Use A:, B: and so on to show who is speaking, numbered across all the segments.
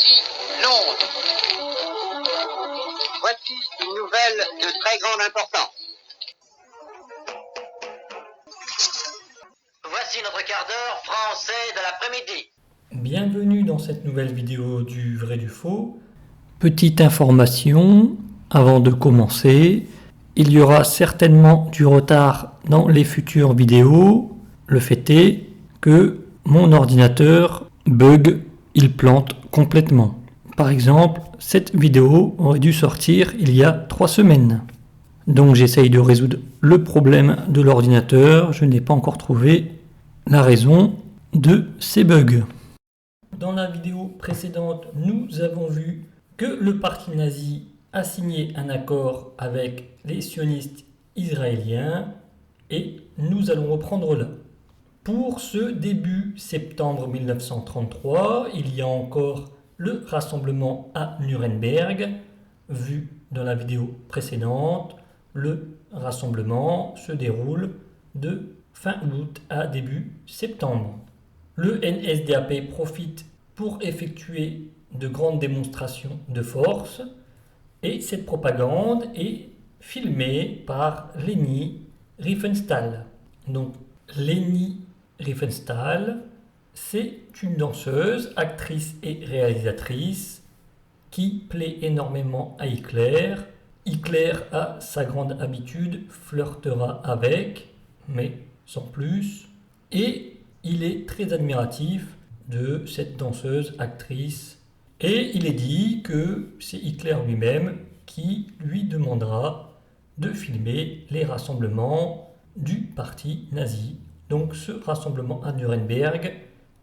A: Voici Londres. Voici une nouvelle de très grande importance. Voici notre quart d'heure français de l'après-midi.
B: Bienvenue dans cette nouvelle vidéo du vrai du faux. Petite information avant de commencer, il y aura certainement du retard dans les futures vidéos. Le fait est que mon ordinateur bug, il plante complètement. Par exemple, cette vidéo aurait dû sortir il y a 3 semaines. Donc j'essaye de résoudre le problème de l'ordinateur. Je n'ai pas encore trouvé la raison de ces bugs. Dans la vidéo précédente, nous avons vu que le parti nazi a signé un accord avec les sionistes israéliens et nous allons reprendre là. Pour ce début septembre 1933, il y a encore le rassemblement à Nuremberg, vu dans la vidéo précédente. Le rassemblement se déroule de fin août à début septembre. Le NSDAP profite pour effectuer de grandes démonstrations de force et cette propagande est filmée par Leni Riefenstahl. Donc Leni Riefenstahl, c'est une danseuse, actrice et réalisatrice qui plaît énormément à Hitler. Hitler a sa grande habitude, flirtera avec, mais sans plus, et il est très admiratif de cette danseuse, actrice, et il est dit que c'est Hitler lui-même qui lui demandera de filmer les rassemblements du parti nazi. Donc ce rassemblement à Nuremberg,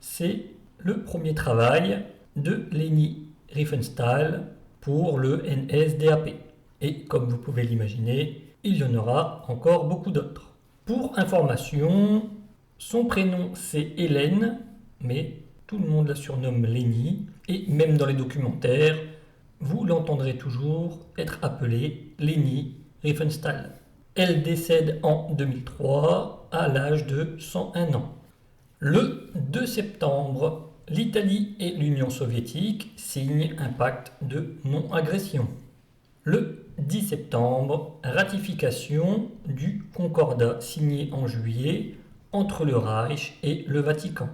B: c'est le premier travail de Leni Riefenstahl pour le NSDAP. Et comme vous pouvez l'imaginer, il y en aura encore beaucoup d'autres. Pour information, son prénom c'est Hélène, mais tout le monde la surnomme Leni, et même dans les documentaires, vous l'entendrez toujours être appelée Leni Riefenstahl. Elle décède en 2003 à l'âge de 101 ans. Le 2 septembre, l'Italie et l'Union soviétique signent un pacte de non-agression. Le 10 septembre, ratification du Concordat signé en juillet entre le Reich et le Vatican.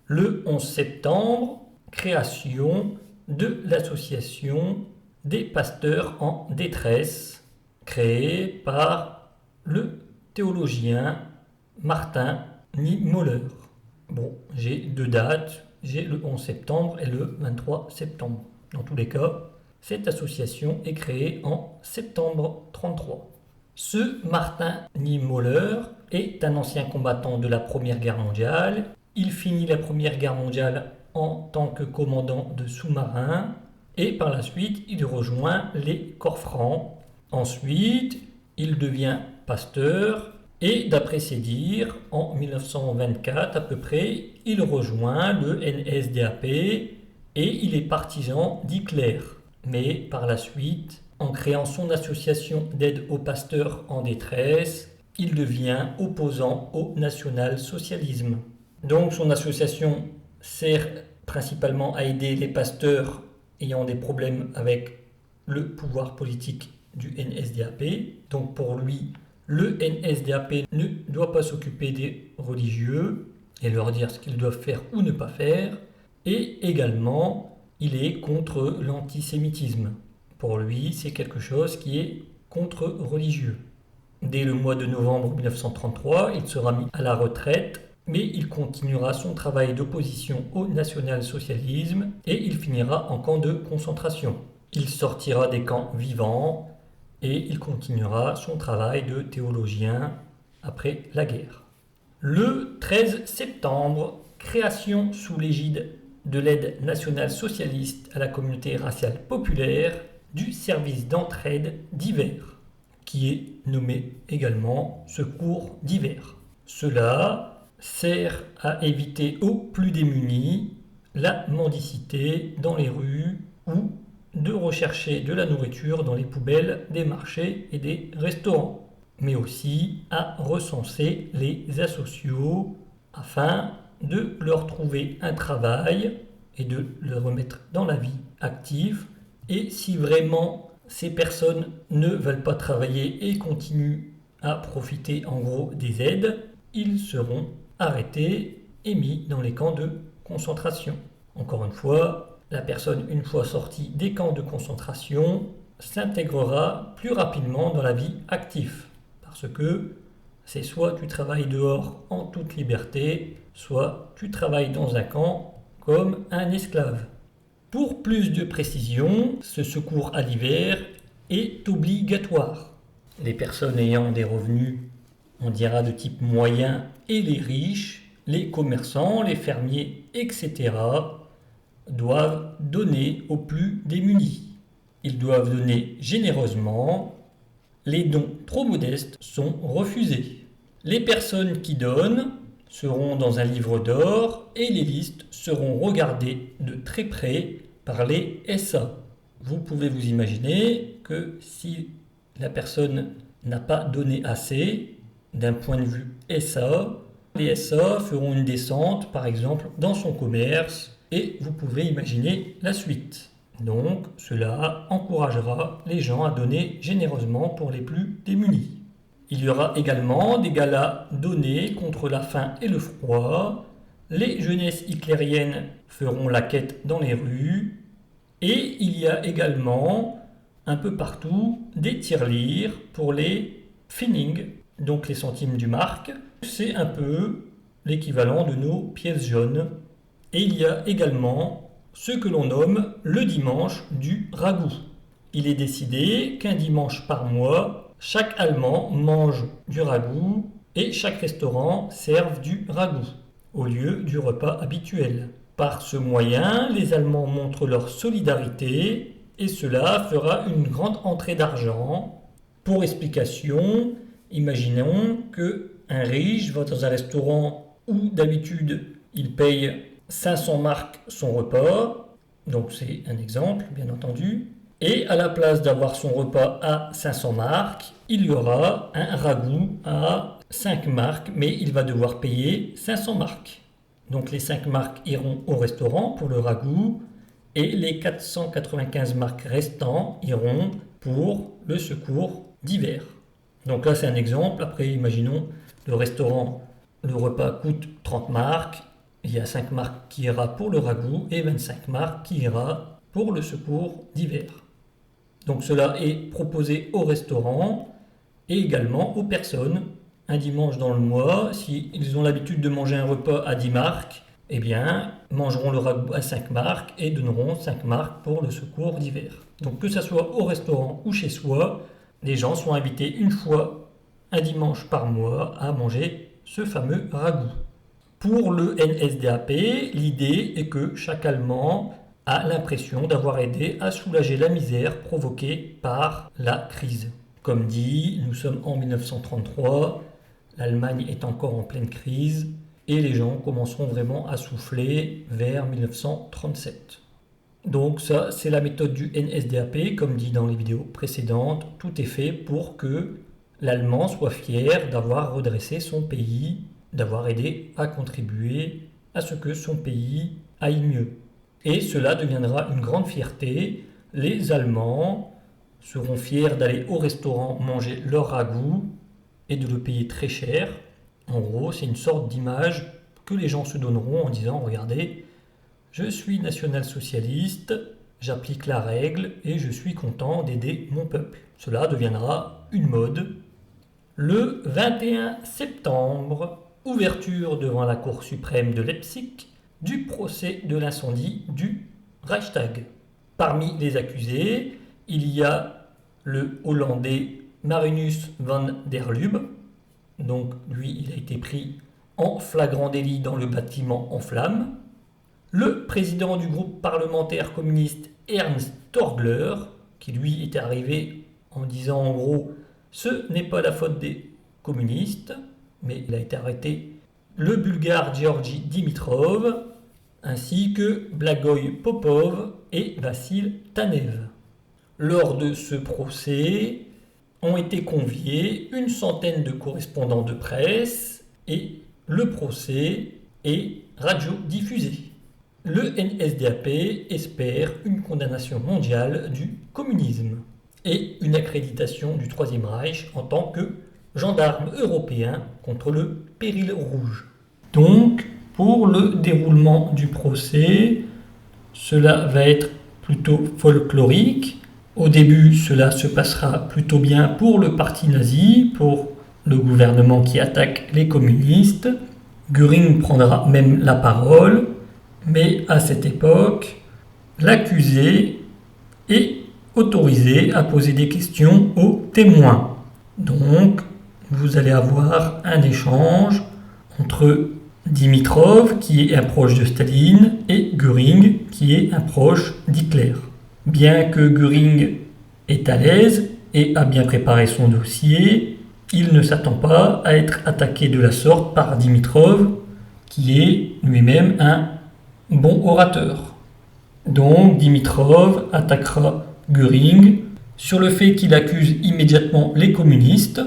B: Le 11 septembre, création de l'association des pasteurs en détresse, créée par le théologien Martin Niemöller. Bon, j'ai deux dates, j'ai le 11 septembre et le 23 septembre. Dans tous les cas, cette association est créée en septembre 1933. Ce Martin Niemöller est un ancien combattant de la Première Guerre mondiale. Il finit la Première Guerre mondiale en tant que commandant de sous-marin et par la suite il rejoint les corps francs. Ensuite, il devient pasteur et d'après ses dires, en 1924 à peu près, il rejoint le NSDAP et il est partisan d'Hitler. Mais par la suite, en créant son association d'aide aux pasteurs en détresse, il devient opposant au national-socialisme. Donc son association sert principalement à aider les pasteurs ayant des problèmes avec le pouvoir politique du NSDAP. Donc pour lui, le NSDAP ne doit pas s'occuper des religieux et leur dire ce qu'ils doivent faire ou ne pas faire. Et également, il est contre l'antisémitisme. Pour lui, c'est quelque chose qui est contre-religieux. Dès le mois de novembre 1933, il sera mis à la retraite, mais il continuera son travail d'opposition au national-socialisme et il finira en camp de concentration. Il sortira des camps vivants et il continuera son travail de théologien après la guerre. Le 13 septembre, création sous l'égide de l'aide nationale socialiste à la communauté raciale populaire du service d'entraide d'hiver, qui est nommé également secours d'hiver. Cela sert à éviter aux plus démunis la mendicité dans les rues ou de rechercher de la nourriture dans les poubelles des marchés et des restaurants, mais aussi à recenser les asociaux afin de leur trouver un travail et de le remettre dans la vie active. Et si vraiment ces personnes ne veulent pas travailler et continuent à profiter en gros des aides, ils seront arrêtés et mis dans les camps de concentration. Encore une fois, la personne, une fois sortie des camps de concentration, s'intégrera plus rapidement dans la vie active. Parce que c'est soit tu travailles dehors en toute liberté, soit tu travailles dans un camp comme un esclave. Pour plus de précision, ce secours à l'hiver est obligatoire. Les personnes ayant des revenus, on dira de type moyen, et les riches, les commerçants, les fermiers, etc., doivent donner aux plus démunis. Ils doivent donner généreusement. Les dons trop modestes sont refusés. Les personnes qui donnent seront dans un livre d'or et les listes seront regardées de très près par les SA. Vous pouvez vous imaginer que si la personne n'a pas donné assez, d'un point de vue SA, les SA feront une descente, par exemple, dans son commerce et vous pouvez imaginer la suite. Donc, cela encouragera les gens à donner généreusement pour les plus démunis. Il y aura également des galas donnés contre la faim et le froid. Les jeunesses hitlériennes feront la quête dans les rues. Et il y a également, un peu partout, des tirelires pour les Pfennig, donc les centimes du mark. C'est un peu l'équivalent de nos pièces jaunes. Et il y a également ce que l'on nomme le dimanche du ragoût. Il est décidé qu'un dimanche par mois, chaque Allemand mange du ragoût et chaque restaurant serve du ragoût au lieu du repas habituel. Par ce moyen, les Allemands montrent leur solidarité et cela fera une grande entrée d'argent. Pour explication, imaginons qu'un riche va dans un restaurant où d'habitude il paye 500 marks son repas, donc c'est un exemple bien entendu, et à la place d'avoir son repas à 500 marks, il y aura un ragoût à 5 marks, mais il va devoir payer 500 marks. Donc les 5 marks iront au restaurant pour le ragoût et les 495 marks restants iront pour le secours d'hiver. Donc là c'est un exemple. Après imaginons le restaurant, le repas coûte 30 marks, il y a 5 marks qui ira pour le ragoût et 25 marks qui ira pour le secours d'hiver. Donc cela est proposé au restaurant et également aux personnes. Un dimanche dans le mois, s'ils ont l'habitude de manger un repas à 10 marks, eh bien, mangeront le ragoût à 5 marks et donneront 5 marks pour le secours d'hiver. Donc que ce soit au restaurant ou chez soi, les gens sont invités une fois un dimanche par mois à manger ce fameux ragoût. Pour le NSDAP, l'idée est que chaque Allemand a l'impression d'avoir aidé à soulager la misère provoquée par la crise. Comme dit, nous sommes en 1933, l'Allemagne est encore en pleine crise et les gens commenceront vraiment à souffler vers 1937. Donc ça, c'est la méthode du NSDAP, comme dit dans les vidéos précédentes. Tout est fait pour que l'Allemand soit fier d'avoir redressé son pays, d'avoir aidé à contribuer à ce que son pays aille mieux. Et cela deviendra une grande fierté. Les Allemands seront fiers d'aller au restaurant manger leur ragoût et de le payer très cher. En gros, c'est une sorte d'image que les gens se donneront en disant « Regardez, je suis national-socialiste, j'applique la règle et je suis content d'aider mon peuple. » Cela deviendra une mode. Le 21 septembre, ouverture devant la Cour suprême de Leipzig du procès de l'incendie du Reichstag. Parmi les accusés, il y a le Hollandais Marinus van der Lubbe. Donc lui, il a été pris en flagrant délit dans le bâtiment en flammes. Le président du groupe parlementaire communiste Ernst Torgler, qui lui était arrivé en disant en gros « ce n'est pas la faute des communistes », mais il a été arrêté. Le Bulgare Georgi Dimitrov, ainsi que Blagoy Popov et Vassil Tanev. Lors de ce procès, ont été conviés une centaine de correspondants de presse et le procès est radiodiffusé. Le NSDAP espère une condamnation mondiale du communisme et une accréditation du Troisième Reich en tant que gendarme européen contre le péril rouge. Donc, pour le déroulement du procès, cela va être plutôt folklorique. Au début, cela se passera plutôt bien pour le parti nazi, pour le gouvernement qui attaque les communistes. Göring prendra même la parole, mais à cette époque, l'accusé est autorisé à poser des questions aux témoins. Donc, vous allez avoir un échange entre Dimitrov, qui est un proche de Staline, et Göring, qui est un proche d'Hitler. Bien que Göring est à l'aise et a bien préparé son dossier, il ne s'attend pas à être attaqué de la sorte par Dimitrov, qui est lui-même un bon orateur. Donc Dimitrov attaquera Göring sur le fait qu'il accuse immédiatement les communistes,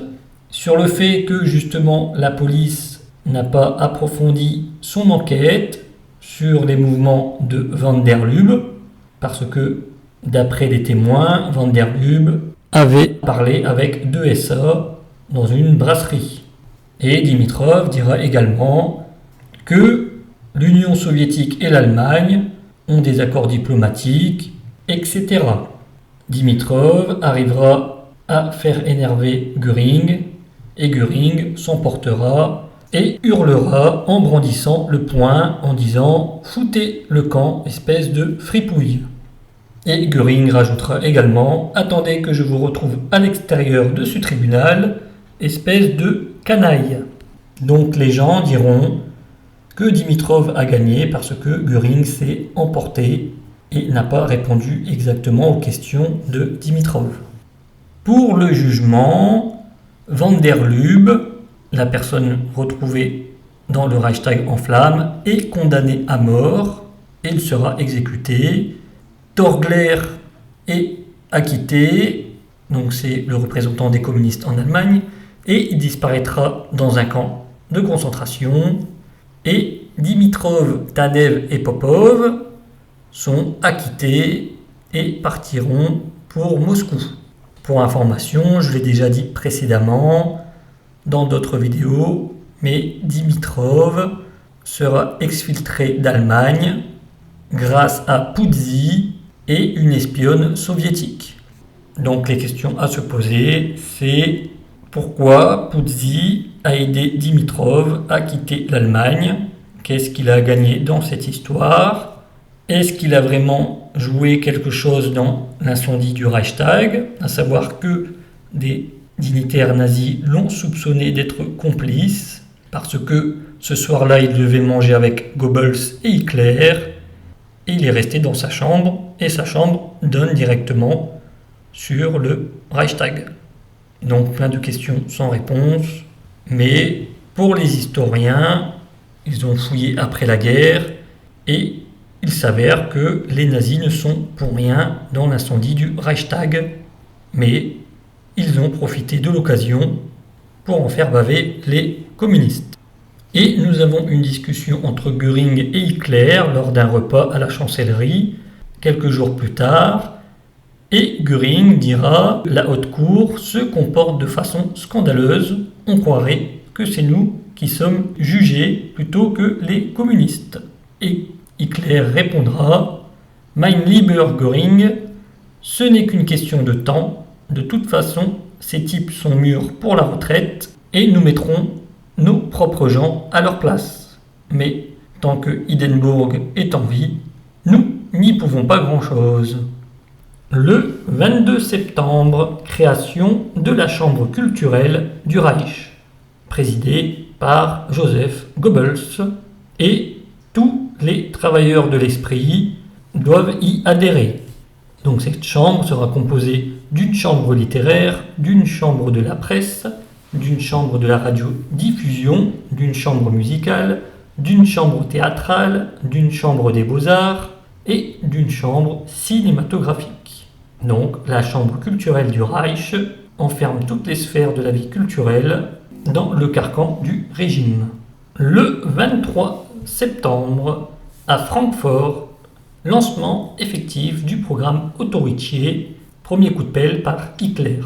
B: sur le fait que justement la police n'a pas approfondi son enquête sur les mouvements de van der Lubbe, parce que d'après les témoins, van der Lubbe avait parlé avec deux SA dans une brasserie. Et Dimitrov dira également que l'Union soviétique et l'Allemagne ont des accords diplomatiques, etc. Dimitrov arrivera à faire énerver Göring, et Göring s'emportera et hurlera en brandissant le poing en disant « Foutez le camp, espèce de fripouille ». Et Göring rajoutera également « Attendez que je vous retrouve à l'extérieur de ce tribunal, espèce de canaille ». Donc les gens diront que Dimitrov a gagné parce que Göring s'est emporté et n'a pas répondu exactement aux questions de Dimitrov. Pour le jugement, van der Lubbe, la personne retrouvée dans le Reichstag en flammes, est condamné à mort et il sera exécuté. Torgler est acquitté, donc c'est le représentant des communistes en Allemagne, et il disparaîtra dans un camp de concentration. Et Dimitrov, Tanev et Popov sont acquittés et partiront pour Moscou. Pour information, je l'ai déjà dit précédemment dans d'autres vidéos, mais Dimitrov sera exfiltré d'Allemagne grâce à Pudzi et une espionne soviétique. Donc les questions à se poser, c'est pourquoi Pudzi a aidé Dimitrov à quitter l'Allemagne? Qu'est-ce qu'il a gagné dans cette histoire? Est-ce qu'il a vraiment joué quelque chose dans l'incendie du Reichstag? À savoir que des dignitaires nazis l'ont soupçonné d'être complice parce que ce soir-là, il devait manger avec Goebbels et Hitler et il est resté dans sa chambre et sa chambre donne directement sur le Reichstag. Donc plein de questions sans réponse, mais pour les historiens, ils ont fouillé après la guerre et il s'avère que les nazis ne sont pour rien dans l'incendie du Reichstag, mais ils ont profité de l'occasion pour en faire baver les communistes. Et nous avons une discussion entre Göring et Hitler lors d'un repas à la chancellerie, quelques jours plus tard, et Göring dira « La haute cour se comporte de façon scandaleuse, on croirait que c'est nous qui sommes jugés plutôt que les communistes. » Et Hitler répondra « Mein lieber Göring, ce n'est qu'une question de temps, de toute façon, ces types sont mûrs pour la retraite et nous mettrons nos propres gens à leur place. Mais tant que Hindenburg est en vie, nous n'y pouvons pas grand-chose. » Le 22 septembre, création de la Chambre culturelle du Reich, présidée par Joseph Goebbels, et tous les travailleurs de l'esprit doivent y adhérer. Donc cette chambre sera composée d'une chambre littéraire, d'une chambre de la presse, d'une chambre de la radiodiffusion, d'une chambre musicale, d'une chambre théâtrale, d'une chambre des beaux-arts et d'une chambre cinématographique. Donc la chambre culturelle du Reich enferme toutes les sphères de la vie culturelle dans le carcan du régime. Le 23 septembre, À Francfort, lancement effectif du programme autoritier, premier coup de pelle par Hitler.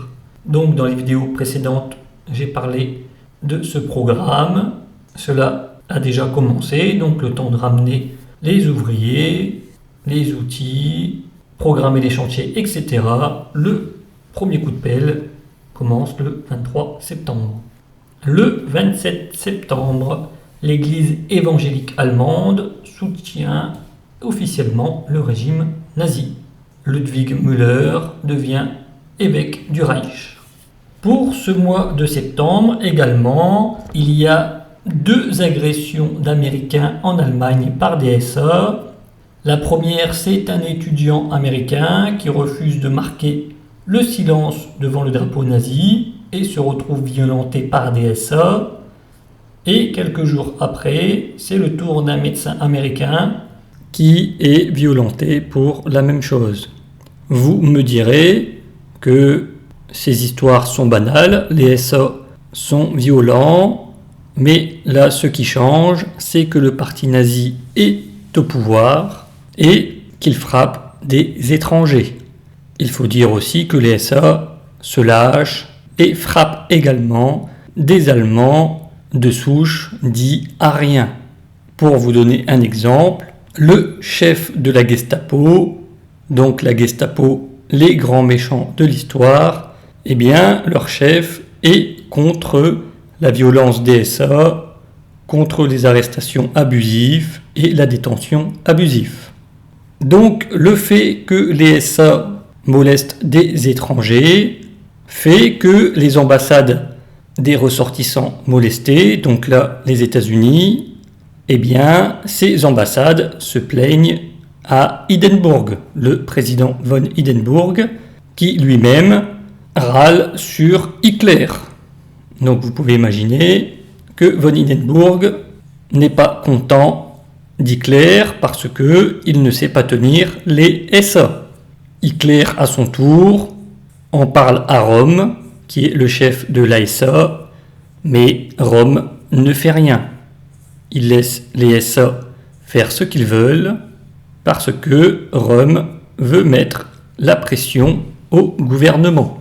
B: Donc dans les vidéos précédentes, j'ai parlé de ce programme. Cela a déjà commencé, donc le temps de ramener les ouvriers, les outils, programmer les chantiers, etc. Le premier coup de pelle commence le 23 septembre. Le 27 septembre, l'Église évangélique allemande soutient officiellement le régime nazi. Ludwig Müller devient évêque du Reich. Pour ce mois de septembre également, il y a 2 agressions d'Américains en Allemagne par des SA. La première, c'est un étudiant américain qui refuse de marquer le silence devant le drapeau nazi et se retrouve violenté par des SA. Et quelques jours après, c'est le tour d'un médecin américain qui est violenté pour la même chose. Vous me direz que ces histoires sont banales, les SA sont violents, mais là ce qui change, c'est que le parti nazi est au pouvoir et qu'il frappe des étrangers. Il faut dire aussi que les SA se lâchent et frappent également des Allemands de souche dits ariens. Pour vous donner un exemple, le chef de la Gestapo, donc la Gestapo, les grands méchants de l'histoire, eh bien leur chef est contre la violence des SA, contre les arrestations abusives et la détention abusive. Donc le fait que les SA molestent des étrangers fait que les ambassades des ressortissants molestés, donc là les États-Unis, eh bien ces ambassades se plaignent à Hindenburg, le président von Hindenburg, qui lui-même râle sur Hitler. Donc vous pouvez imaginer que von Hindenburg n'est pas content d'Hitler parce qu'il ne sait pas tenir les SA. Hitler, à son tour, en parle à Rome, qui est le chef de l'ASA, mais Rome ne fait rien. Il laisse les SA faire ce qu'ils veulent parce que Rome veut mettre la pression au gouvernement.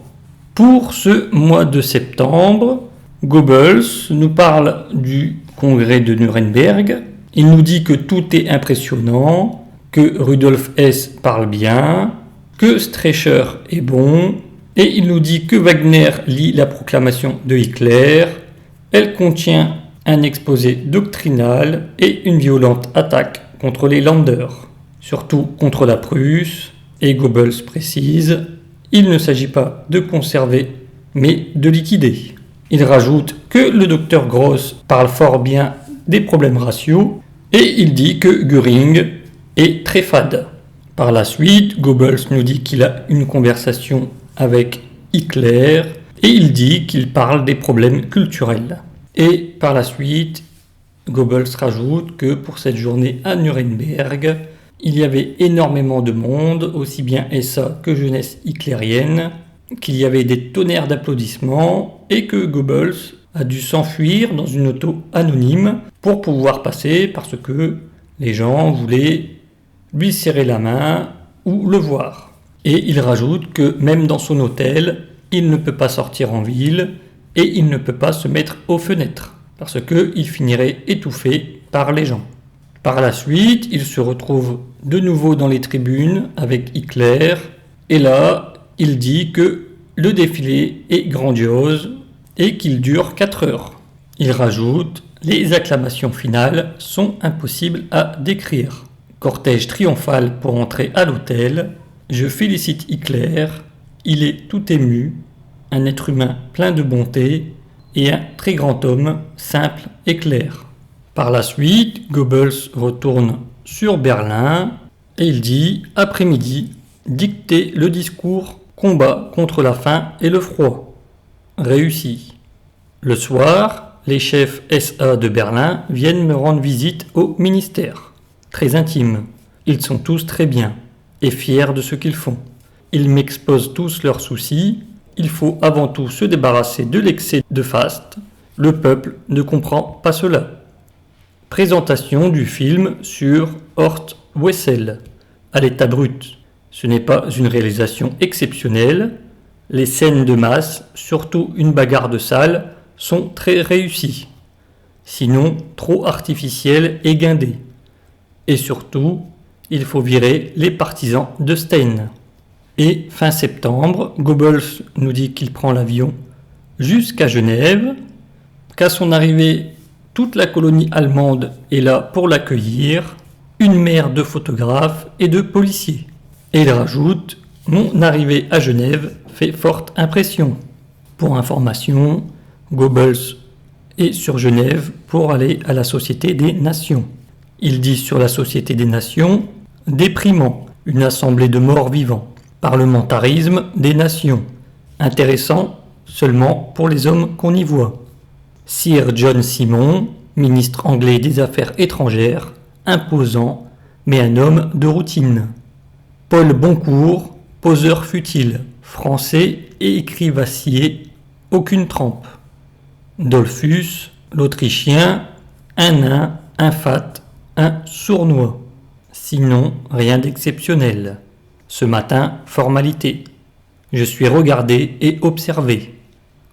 B: Pour ce mois de septembre, Goebbels nous parle du congrès de Nuremberg. Il nous dit que tout est impressionnant, que Rudolf Hess parle bien, que Streicher est bon, et il nous dit que Wagner lit la proclamation de Hitler. Elle contient un exposé doctrinal et une violente attaque contre les Länder, surtout contre la Prusse, et Goebbels précise, il ne s'agit pas de conserver, mais de liquider. Il rajoute que le docteur Gross parle fort bien des problèmes raciaux, et il dit que Göring est très fade. Par la suite, Goebbels nous dit qu'il a une conversation avec Hitler, et il dit qu'il parle des problèmes culturels. Et par la suite, Goebbels rajoute que pour cette journée à Nuremberg, il y avait énormément de monde, aussi bien SA que jeunesse hitlérienne, qu'il y avait des tonnerres d'applaudissements et que Goebbels a dû s'enfuir dans une auto anonyme pour pouvoir passer parce que les gens voulaient lui serrer la main ou le voir. Et il rajoute que même dans son hôtel, il ne peut pas sortir en ville et il ne peut pas se mettre aux fenêtres parce qu'il finirait étouffé par les gens. Par la suite, il se retrouve de nouveau dans les tribunes avec Hitler et là, il dit que le défilé est grandiose et qu'il dure 4 heures. Il rajoute « Les acclamations finales sont impossibles à décrire. Cortège triomphal pour entrer à l'hôtel. Je félicite Hitler. Il est tout ému, un être humain plein de bonté et un très grand homme, simple et clair. » Par la suite, Goebbels retourne sur Berlin et il dit « Après-midi, dictez le discours combat contre la faim et le froid. Réussi. Le soir, les chefs SA de Berlin viennent me rendre visite au ministère. Très intime. Ils sont tous très bien et fiers de ce qu'ils font. Ils m'exposent tous leurs soucis. Il faut avant tout se débarrasser de l'excès de faste. Le peuple ne comprend pas cela. Présentation du film sur Horst Wessel. À l'état brut, ce n'est pas une réalisation exceptionnelle. Les scènes de masse, surtout une bagarre de salle, sont très réussies. Sinon, trop artificielles et guindées. Et surtout, il faut virer les partisans de Stein. Et fin septembre, Goebbels nous dit qu'il prend l'avion jusqu'à Genève, qu'à son arrivée, toute la colonie allemande est là pour l'accueillir, une mer de photographes et de policiers. Et il rajoute « Mon arrivée à Genève fait forte impression ». Pour information, Goebbels est sur Genève pour aller à la Société des Nations. Il dit sur la Société des Nations « Déprimant, une assemblée de morts vivants, parlementarisme des nations, intéressant seulement pour les hommes qu'on y voit. Sir John Simon, ministre anglais des Affaires étrangères, imposant, mais un homme de routine. Paul Boncourt, poseur futile, français et écrivassier, aucune trempe. Dollfuss, l'Autrichien, un nain, un fat, un sournois. Sinon, rien d'exceptionnel. Ce matin, formalité. Je suis regardé et observé.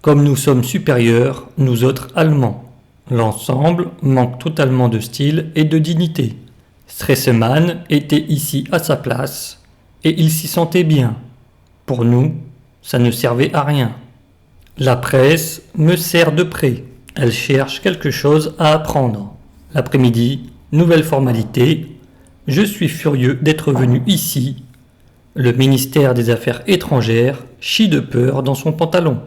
B: Comme nous sommes supérieurs, nous autres Allemands. L'ensemble manque totalement de style et de dignité. Stresemann était ici à sa place, et il s'y sentait bien. Pour nous, ça ne servait à rien. La presse me sert de près. Elle cherche quelque chose à apprendre. L'après-midi, nouvelle formalité. Je suis furieux d'être venu ici. Le ministère des Affaires étrangères chie de peur dans son pantalon.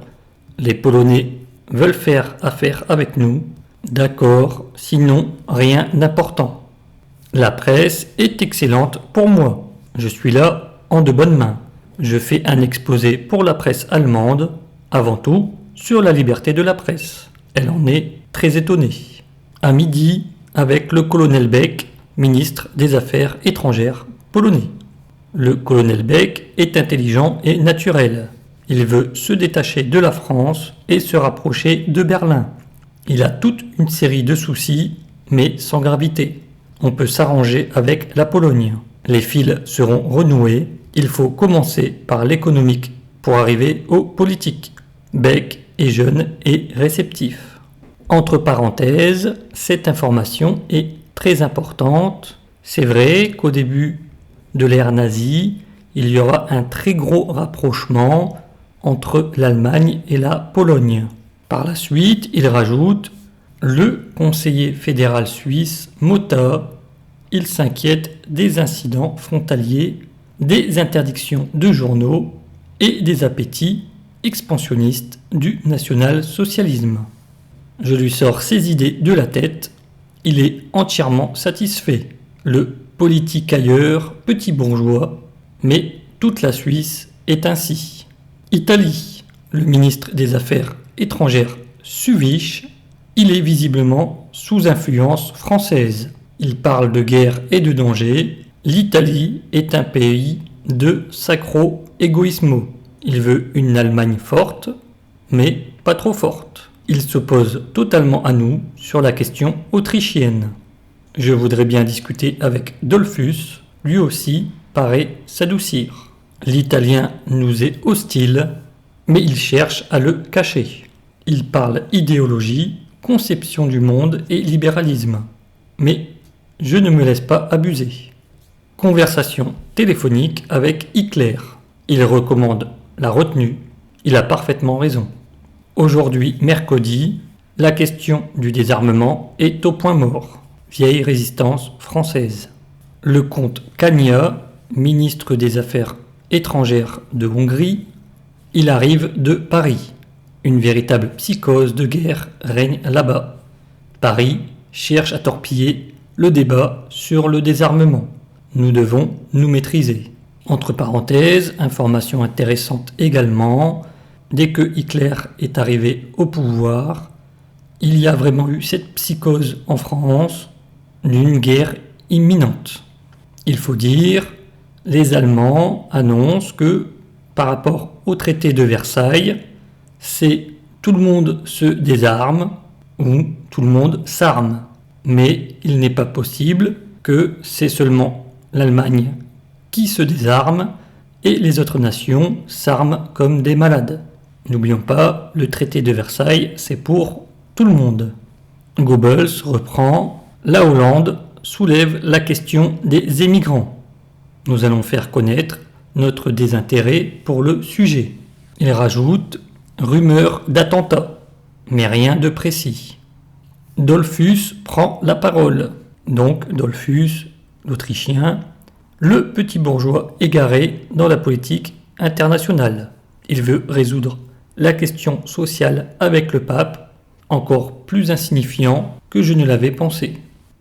B: Les Polonais veulent faire affaire avec nous. D'accord, sinon rien d'important. La presse est excellente pour moi. Je suis là en de bonnes mains. Je fais un exposé pour la presse allemande, avant tout sur la liberté de la presse. Elle en est très étonnée. À midi, avec le colonel Beck, ministre des Affaires étrangères polonais. Le colonel Beck est intelligent et naturel. Il veut se détacher de la France et se rapprocher de Berlin. Il a toute une série de soucis, mais sans gravité. On peut s'arranger avec la Pologne. Les fils seront renoués. Il faut commencer par l'économique pour arriver au politique. Beck est jeune et réceptif. Entre parenthèses, cette information est très importante. C'est vrai qu'au début de l'ère nazie, il y aura un très gros rapprochement entre l'Allemagne et la Pologne. Par la suite, il rajoute « Le conseiller fédéral suisse, Motta, il s'inquiète des incidents frontaliers, des interdictions de journaux et des appétits expansionnistes du national-socialisme. Je lui sors ses idées de la tête, il est entièrement satisfait. Le politicailleur petit bourgeois, mais toute la Suisse est ainsi. Italie, le ministre des Affaires étrangères Suvic, il est visiblement sous influence française. Il parle de guerre et de danger. L'Italie est un pays de sacro-égoïsmo. Il veut une Allemagne forte, mais pas trop forte. Il s'oppose totalement à nous sur la question autrichienne. Je voudrais bien discuter avec Dollfuss, lui aussi paraît s'adoucir. L'italien nous est hostile, mais il cherche à le cacher. Il parle idéologie, conception du monde et libéralisme. Mais je ne me laisse pas abuser. Conversation téléphonique avec Hitler. Il recommande la retenue. Il a parfaitement raison. Aujourd'hui, mercredi, la question du désarmement est au point mort. Vieille résistance française. Le comte Kania, ministre des Affaires étrangères de Hongrie, il arrive de Paris. Une véritable psychose de guerre règne là-bas. Paris cherche à torpiller le débat sur le désarmement. Nous devons nous maîtriser. Entre parenthèses, information intéressante également, dès que Hitler est arrivé au pouvoir, il y a vraiment eu cette psychose en France d'une guerre imminente. Il faut dire, les Allemands annoncent que par rapport au traité de Versailles, c'est tout le monde se désarme ou tout le monde s'arme. Mais il n'est pas possible que c'est seulement l'Allemagne qui se désarme et les autres nations s'arment comme des malades. N'oublions pas, le traité de Versailles, c'est pour tout le monde. Goebbels reprend « La Hollande soulève la question des émigrants. Nous allons faire connaître notre désintérêt pour le sujet. » Il rajoute « Rumeur d'attentat, mais rien de précis. » Dollfuss prend la parole. Donc Dollfuss, l'Autrichien, le petit bourgeois égaré dans la politique internationale. Il veut résoudre la question sociale avec le pape, encore plus insignifiant que je ne l'avais pensé.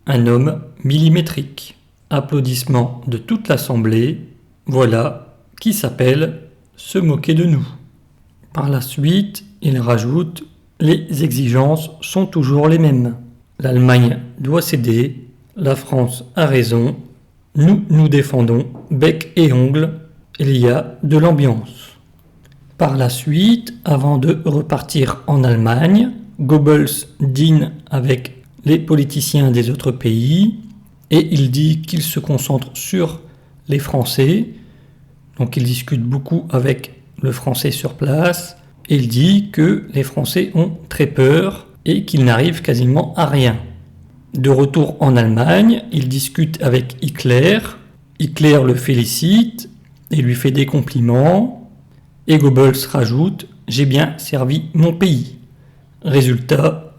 B: Un homme millimétrique. Applaudissements de toute l'assemblée. Voilà qui s'appelle se moquer de nous. Par la suite, il rajoute « Les exigences sont toujours les mêmes. L'Allemagne doit céder, la France a raison, nous nous défendons bec et ongle, il y a de l'ambiance. » Par la suite, avant de repartir en Allemagne, Goebbels dîne avec les politiciens des autres pays et il dit qu'il se concentre sur les Français. Donc il discute beaucoup avec le Français sur place et il dit que les Français ont très peur et qu'il n'arrive quasiment à rien. De retour en Allemagne, il discute avec Hitler. Hitler le félicite et lui fait des compliments. Et Goebbels rajoute « J'ai bien servi mon pays ». Résultat,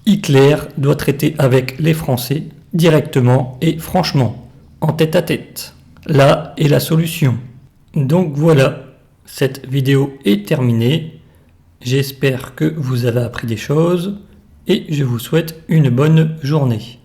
B: Hitler doit traiter avec les Français directement et franchement, en tête à tête. Là est la solution. Donc voilà, cette vidéo est terminée. J'espère que vous avez appris des choses et je vous souhaite une bonne journée.